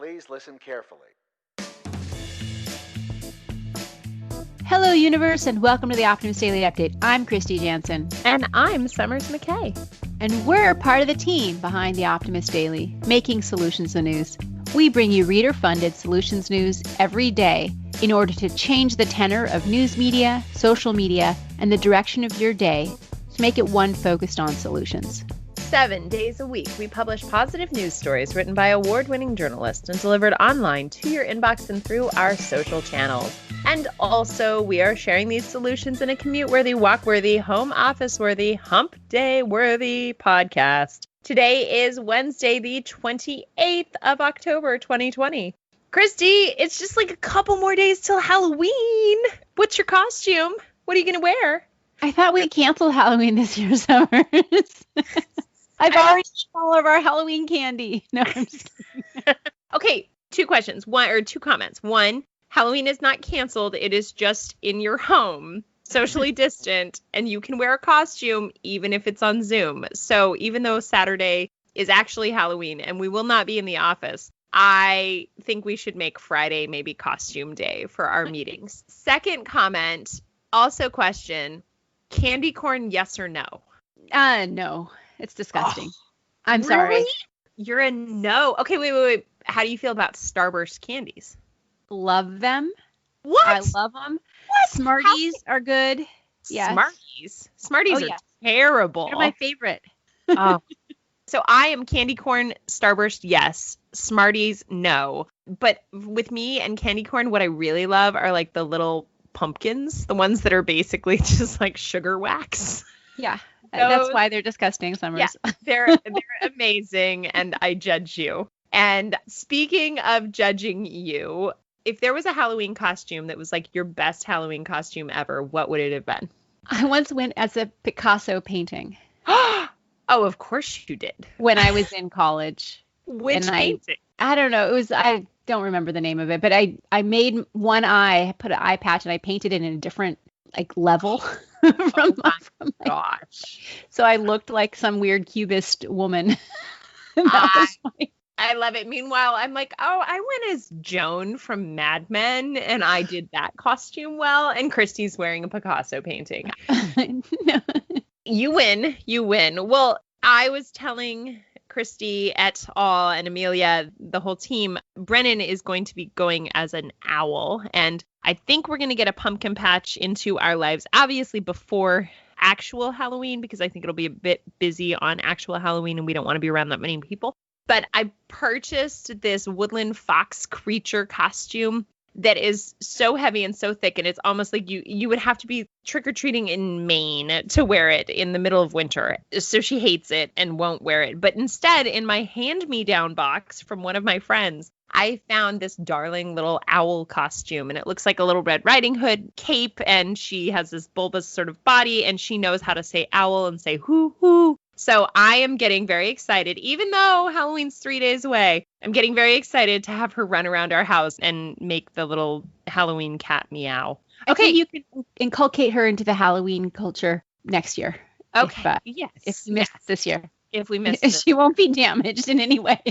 Please listen carefully. Hello, universe, and welcome to the Optimist Daily Update. I'm Kristy Jansen. And I'm Summers McKay. And we're part of the team behind the Optimist Daily, making solutions the news. We bring you reader-funded solutions news every day in order to change the tenor of news media, social media, and the direction of your day to make it one focused on solutions. 7 days a week, we publish positive news stories written by award-winning journalists and delivered online to your inbox and through our social channels. And also, we are sharing these solutions in a commute-worthy, walk-worthy, home office-worthy, hump day-worthy podcast. Today is Wednesday, the 28th of October, 2020. Kristy, it's just like a couple more days till Halloween. What's your costume? What are you going to wear? I thought we canceled Halloween this year, Summers. I've already eaten all of our Halloween candy. No, I'm just kidding. Okay, two comments. One, Halloween is not canceled. It is just in your home, socially distant, and you can wear a costume even if it's on Zoom. So even though Saturday is actually Halloween and we will not be in the office, I think we should make Friday maybe costume day for our meetings. Second comment, also question, candy corn, yes or no? No. It's disgusting. I'm really? sorry. You're a no. Okay, wait. How do you feel about Starburst candies? Love them. What? I love them. What? Smarties are good. Yeah. Smarties are terrible. They're my favorite. Oh. So I am candy corn, Starburst, yes. Smarties, no. But with me and candy corn, what I really love are like the little pumpkins, the ones that are basically just like sugar wax. Yeah. That's why they're disgusting, Summers. Yeah, they're amazing, and I judge you. And speaking of judging you, if there was a Halloween costume that was like your best Halloween costume ever, what would it have been? I once went as a Picasso painting. Oh, of course you did. When I was in college. Which painting? I don't know. I don't remember the name of it, but I made one eye, I put an eye patch, and I painted it in a different level. Gosh. So I looked like some weird cubist woman. I love it. Meanwhile, I'm like, I went as Joan from Mad Men, and I did that costume well, and Kristy's wearing a Picasso painting. No. You win. Well, I was telling Kristy et al. And Amelia, the whole team, Brennan is going to be going as an owl, and I think we're going to get a pumpkin patch into our lives, obviously before actual Halloween, because I think it'll be a bit busy on actual Halloween and we don't want to be around that many people. But I purchased this woodland fox creature costume that is so heavy and so thick, and it's almost like you would have to be trick-or-treating in Maine to wear it in the middle of winter. So she hates it and won't wear it. But instead, in my hand-me-down box from one of my friends, I found this darling little owl costume, and it looks like a little Red Riding Hood cape, and she has this bulbous sort of body, and she knows how to say owl and say hoo hoo. So I am getting very excited, even though Halloween's 3 days away. I'm getting very excited to have her run around our house and make the little Halloween cat meow. Okay, you can inculcate her into the Halloween culture next year. Okay, if we miss this year. If we miss it. She won't be damaged in any way.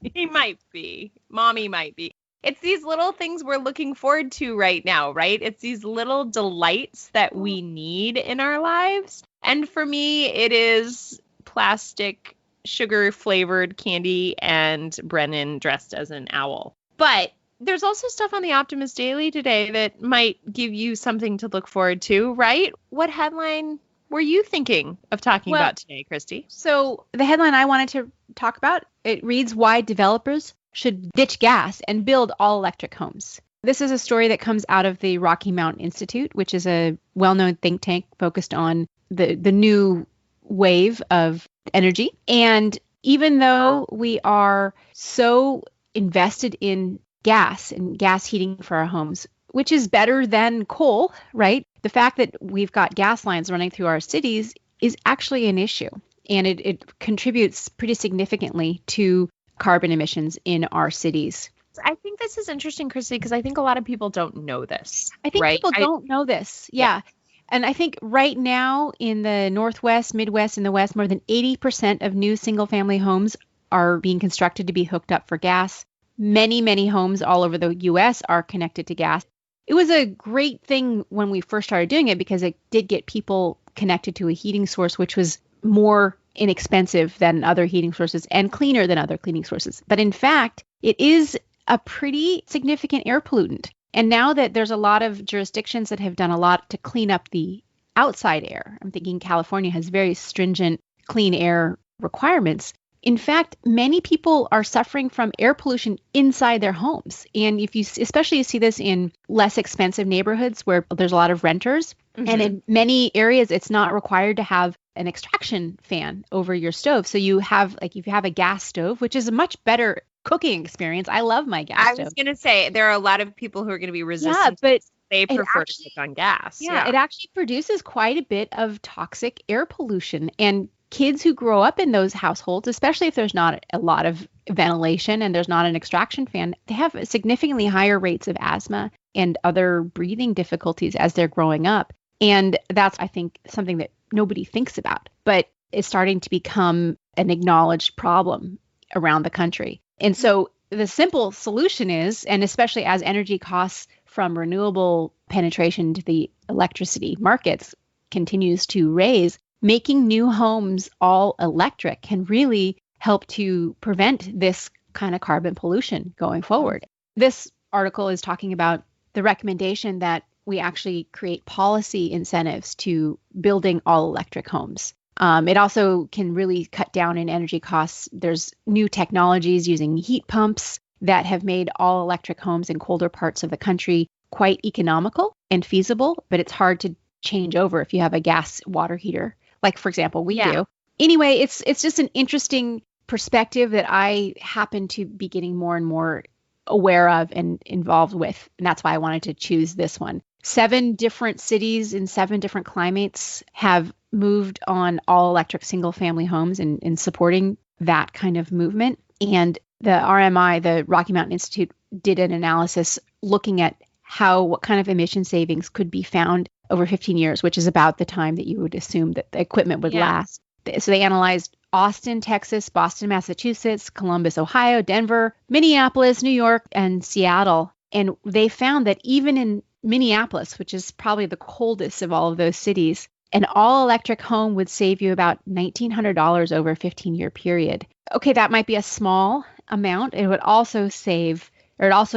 He might be. Mommy might be. It's these little things we're looking forward to right now, right? It's these little delights that we need in our lives. And for me, it is plastic, sugar-flavored candy and Brennan dressed as an owl. But there's also stuff on the Optimist Daily today that might give you something to look forward to, right? What headline were you thinking of talking about today, Kristy? So the headline I wanted to talk about, it reads, why developers should ditch gas and build all-electric homes. This is a story that comes out of the Rocky Mountain Institute, which is a well-known think tank focused on the new wave of energy. And even though we are so invested in gas and gas heating for our homes, which is better than coal, right? The fact that we've got gas lines running through our cities is actually an issue. And it contributes pretty significantly to carbon emissions in our cities. I think this is interesting, Kristy, because I think a lot of people don't know this. I think people don't know this. Yeah. And I think right now in the Northwest, Midwest, and the West, more than 80% of new single-family homes are being constructed to be hooked up for gas. Many, many homes all over the US are connected to gas. It was a great thing when we first started doing it because it did get people connected to a heating source, which was more inexpensive than other heating sources and cleaner than other cleaning sources. But in fact, it is a pretty significant air pollutant. And now that there's a lot of jurisdictions that have done a lot to clean up the outside air, I'm thinking California has very stringent clean air requirements. In fact, many people are suffering from air pollution inside their homes. And if you especially see this in less expensive neighborhoods where there's a lot of renters, and in many areas, it's not required to have an extraction fan over your stove. So you have, like, if you have a gas stove, which is a much better cooking experience. I love my gas stove. I was going to say, there are a lot of people who are going to be resistant. But they prefer to cook on gas. Yeah, it actually produces quite a bit of toxic air pollution. And kids who grow up in those households, especially if there's not a lot of ventilation and there's not an extraction fan, they have significantly higher rates of asthma and other breathing difficulties as they're growing up. And that's, I think, something that nobody thinks about, but it's starting to become an acknowledged problem around the country. And so the simple solution is, and especially as energy costs from renewable penetration to the electricity markets continues to raise, making new homes all electric can really help to prevent this kind of carbon pollution going forward. This article is talking about the recommendation that we actually create policy incentives to building all electric homes. It also can really cut down in energy costs. There's new technologies using heat pumps that have made all electric homes in colder parts of the country quite economical and feasible, but it's hard to change over if you have a gas water heater, like, for example, we do. Anyway, it's just an interesting perspective that I happen to be getting more and more aware of and involved with, and that's why I wanted to choose this one. 7 different cities in 7 different climates have moved on all electric single family homes in supporting that kind of movement. And the RMI, the Rocky Mountain Institute, did an analysis looking at what kind of emission savings could be found over 15 years, which is about the time that you would assume that the equipment would last. So they analyzed Austin, Texas, Boston, Massachusetts, Columbus, Ohio, Denver, Minneapolis, New York, and Seattle. And they found that even in Minneapolis, which is probably the coldest of all of those cities, an all-electric home would save you about $1,900 over a 15-year period. Okay, that might be a small amount. It would also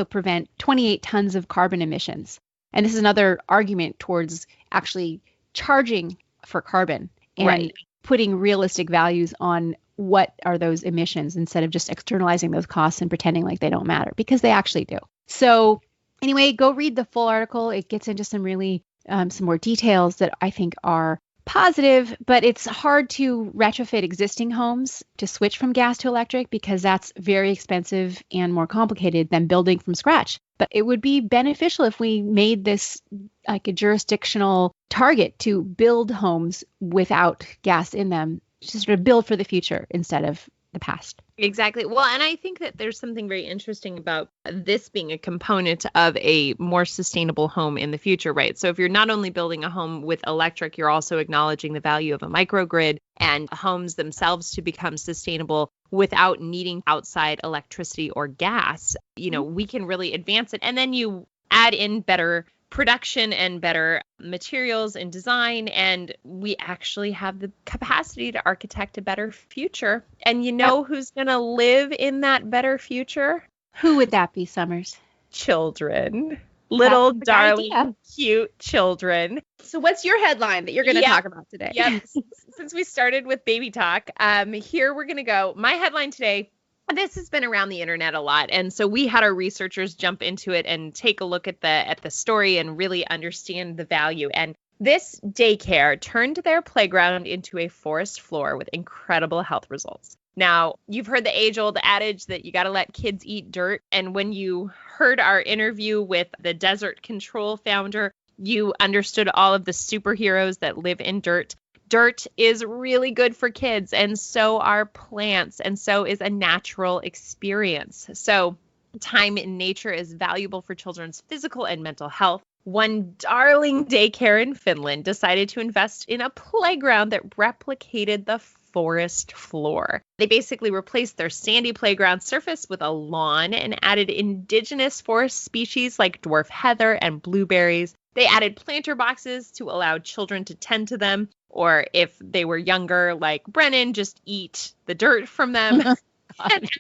prevent 28 tons of carbon emissions. And this is another argument towards actually charging for carbon and putting realistic values on what are those emissions instead of just externalizing those costs and pretending like they don't matter, because they actually do. So anyway, go read the full article. It gets into some really some more details that I think are positive, but it's hard to retrofit existing homes to switch from gas to electric because that's very expensive and more complicated than building from scratch. But it would be beneficial if we made this like a jurisdictional target to build homes without gas in them, just sort of build for the future instead of the past. Exactly. Well, and I think that there's something very interesting about this being a component of a more sustainable home in the future, right? So if you're not only building a home with electric, you're also acknowledging the value of a microgrid and homes themselves to become sustainable without needing outside electricity or gas. You know, we can really advance it. And then you add in better production and better materials and design, and we actually have the capacity to architect a better future. And you know who's going to live in that better future? Who would that be, Summers? Children. Little darling, cute children. So what's your headline that you're going to talk about today? Yep. Since we started with baby talk, here we're going to go. My headline today, this has been around the internet a lot. And so we had our researchers jump into it and take a look at the story and really understand the value. And this daycare turned their playground into a forest floor with incredible health results. Now, you've heard the age-old adage that you got to let kids eat dirt. And when you heard our interview with the Desert Control founder, you understood all of the superheroes that live in dirt. Dirt is really good for kids, and so are plants, and so is a natural experience. So time in nature is valuable for children's physical and mental health. One darling daycare in Finland decided to invest in a playground that replicated the forest floor. They basically replaced their sandy playground surface with a lawn and added indigenous forest species like dwarf heather and blueberries. They added planter boxes to allow children to tend to them, or if they were younger, like Brennan, just eat the dirt from them. And after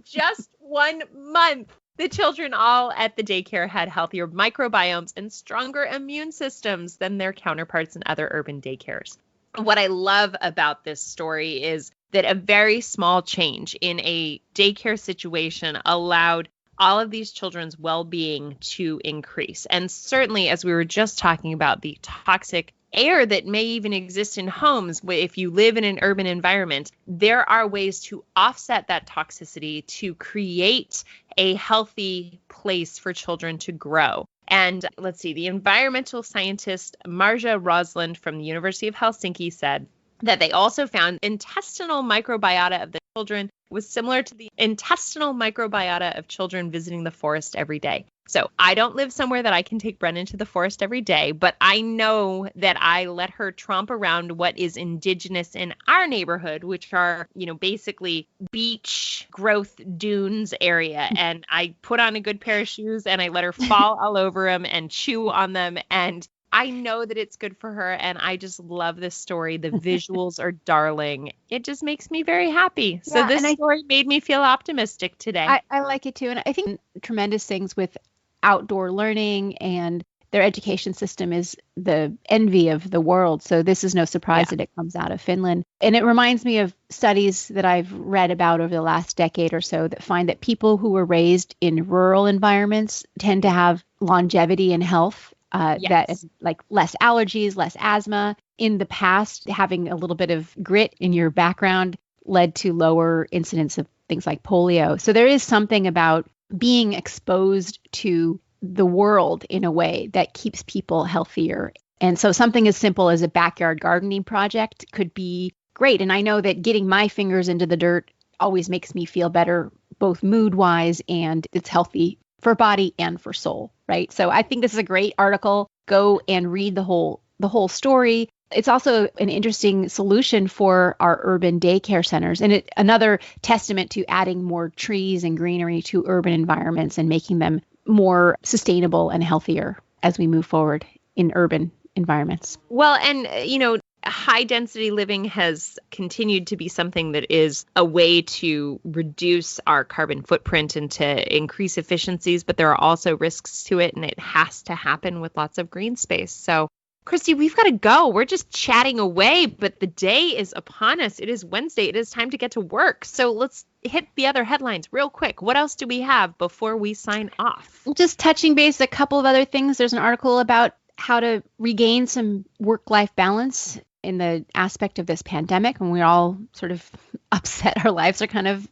just 1 month, the children all at the daycare had healthier microbiomes and stronger immune systems than their counterparts in other urban daycares. What I love about this story is that a very small change in a daycare situation allowed all of these children's well-being to increase. And certainly, as we were just talking about, the toxic air that may even exist in homes, if you live in an urban environment, there are ways to offset that toxicity to create a healthy place for children to grow. And let's see, the environmental scientist Marja Rosland from the University of Helsinki said that they also found intestinal microbiota of the children was similar to the intestinal microbiota of children visiting the forest every day. So I don't live somewhere that I can take Brennan to the forest every day, but I know that I let her tromp around what is indigenous in our neighborhood, which are, basically beach growth dunes area. And I put on a good pair of shoes and I let her fall all over them and chew on them. And I know that it's good for her, and I just love this story. The visuals are darling. It just makes me very happy. Yeah, so this story made me feel optimistic today. I like it too. And I think tremendous things with outdoor learning, and their education system is the envy of the world. So this is no surprise that it comes out of Finland. And it reminds me of studies that I've read about over the last decade or so that find that people who were raised in rural environments tend to have longevity and health. That is like less allergies, less asthma. In the past, having a little bit of grit in your background led to lower incidence of things like polio. So there is something about being exposed to the world in a way that keeps people healthier. And so something as simple as a backyard gardening project could be great. And I know that getting my fingers into the dirt always makes me feel better, both mood-wise, and it's healthy for body and for soul, right? So I think this is a great article. Go and read the whole story. It's also an interesting solution for our urban daycare centers, and another testament to adding more trees and greenery to urban environments and making them more sustainable and healthier as we move forward in urban environments. Well, and high density living has continued to be something that is a way to reduce our carbon footprint and to increase efficiencies, but there are also risks to it, and it has to happen with lots of green space. So, Kristy, we've got to go. We're just chatting away, but the day is upon us. It is Wednesday. It is time to get to work. So let's hit the other headlines real quick. What else do we have before we sign off? Just touching base, a couple of other things. There's an article about how to regain some work-life balance in the aspect of this pandemic, when we're all sort of upset, our lives are kind of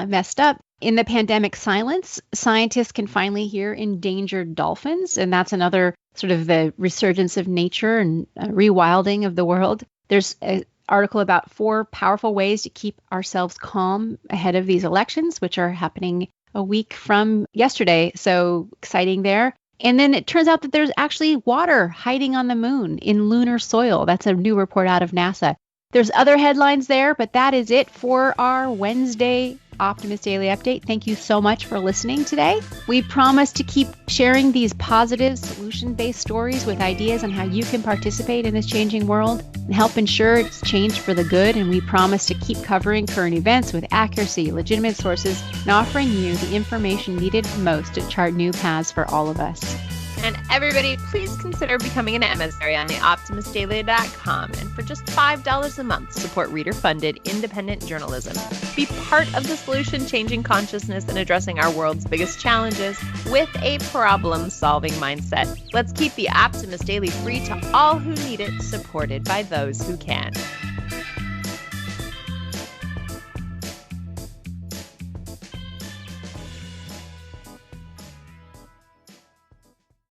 messed up. In the pandemic silence, scientists can finally hear endangered dolphins, and that's another sort of the resurgence of nature and rewilding of the world. There's an article about 4 powerful ways to keep ourselves calm ahead of these elections, which are happening a week from yesterday. So exciting there. And then it turns out that there's actually water hiding on the moon in lunar soil. That's a new report out of NASA. There's other headlines there, but that is it for our Wednesday Optimist Daily Update. Thank you so much for listening today. We promise to keep sharing these positive, solution-based stories with ideas on how you can participate in this changing world and help ensure it's changed for the good. And we promise to keep covering current events with accuracy, legitimate sources, and offering you the information needed most to chart new paths for all of us. And everybody, please consider becoming an emissary on theoptimistdaily.com. And for just $5 a month, support reader-funded, independent journalism. Be part of the solution, changing consciousness and addressing our world's biggest challenges with a problem-solving mindset. Let's keep the Optimist Daily free to all who need it, supported by those who can.